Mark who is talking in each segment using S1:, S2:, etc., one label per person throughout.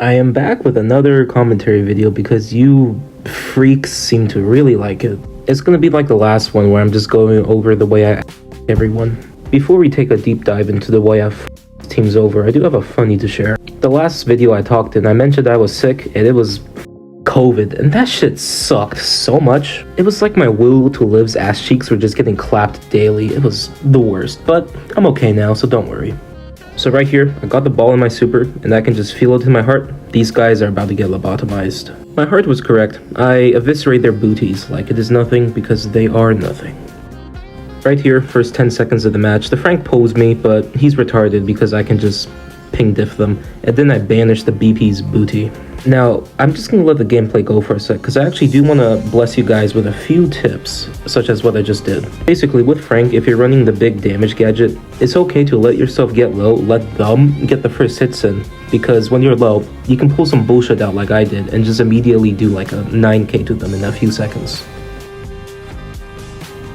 S1: I am back with another commentary video because you freaks seem to really like it. It's gonna be like the last one where I'm just going over the way I everyone. Before we take a deep dive into the way I teams over, I do have a funny to share. The last video I talked in, I mentioned I was sick and it was COVID, and that shit sucked so much. It was like my will to live's ass cheeks were just getting clapped daily. It was the worst, but I'm okay now, so don't worry. So right here, I got the ball in my super, and I can just feel it in my heart. These guys are about to get lobotomized. My heart was correct. I eviscerate their booties like it is nothing because they are nothing. Right here, first 10 seconds of the match, the Frank posed me, but he's retarded because I can just ping diff them, and then I banish the BP's booty. Now, I'm just gonna let the gameplay go for a sec, because I actually do want to bless you guys with a few tips, such as what I just did. Basically, with Frank, if you're running the big damage gadget, it's okay to let yourself get low, let them get the first hits in, because when you're low, you can pull some bullshit out like I did, and just immediately do like a 9k to them in a few seconds.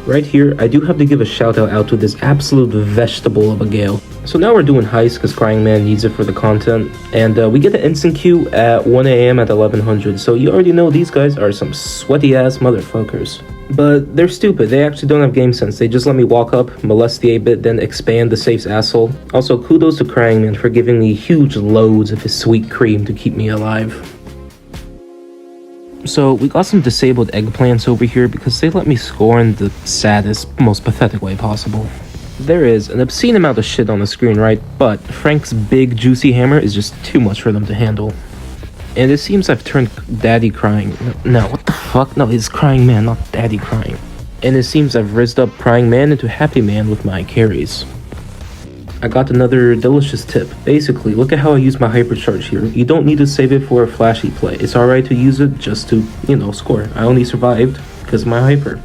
S1: Right here, I do have to give a shout out to this absolute vegetable of a Gale. So now we're doing heist because CryingMan needs it for the content, and we get an instant queue at 1 AM at 1100, so you already know these guys are some sweaty ass motherfuckers. But they're stupid, they actually don't have game sense. They just let me walk up, molest the 8-bit, then expand the safe's asshole. Also, kudos to CryingMan for giving me huge loads of his sweet cream to keep me alive. So we got some disabled eggplants over here because they let me score in the saddest, most pathetic way possible. There is an obscene amount of shit on the screen, right? But Frank's big juicy hammer is just too much for them to handle. And it seems I've turned Daddy Crying. No, what the fuck? No, it's CryingMan, not Daddy Crying. And it seems I've rizzed up CryingMan into Happy Man with my carries. I got another delicious tip. Basically, look at how I use my hypercharge here. You don't need to save it for a flashy play. It's alright to use it just to, score. I only survived because of my hyper.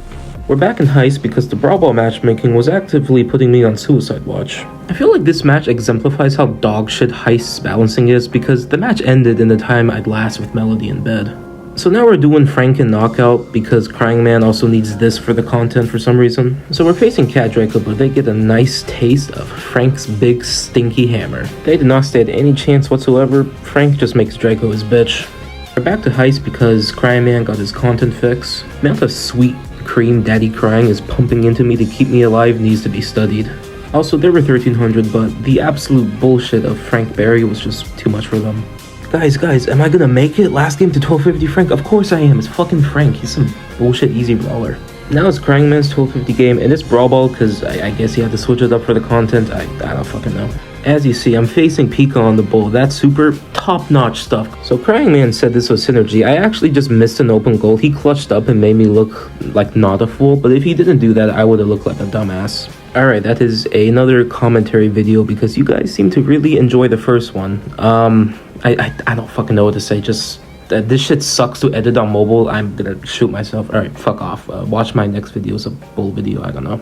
S1: We're back in heist because the Brawl Ball matchmaking was actively putting me on suicide watch. I feel like this match exemplifies how dogshit heist's balancing is because the match ended in the time I'd last with Melody in bed. So now we're doing Frank and Knockout because CryingMan also needs this for the content for some reason. So we're facing Cat Draco, but they get a nice taste of Frank's big stinky hammer. They did not stand any chance whatsoever. Frank just makes Draco his bitch. We're back to heist because CryingMan got his content fix. The amount of sweet cream Daddy Crying is pumping into me to keep me alive needs to be studied. Also, there were 1300, but the absolute bullshit of Frank Barry was just too much for them. Guys, am I gonna make it? Last game to 1250 Frank? Of course I am. It's fucking Frank. He's some bullshit easy brawler. Now it's CryingMan's 1250 game, and it's Brawl Ball because I guess he had to switch it up for the content. I don't fucking know. As you see, I'm facing Pika on the bull. That's super top-notch stuff. So CryingMan said this was synergy. I actually just missed an open goal. He clutched up and made me look like not a fool, but if he didn't do that, I would have looked like a dumbass. Alright, that is another commentary video because you guys seem to really enjoy the first one. I don't fucking know what to say, just this shit sucks to edit on mobile. I'm gonna shoot myself. Alright, fuck off. Watch my next video, it's a bull video, I don't know.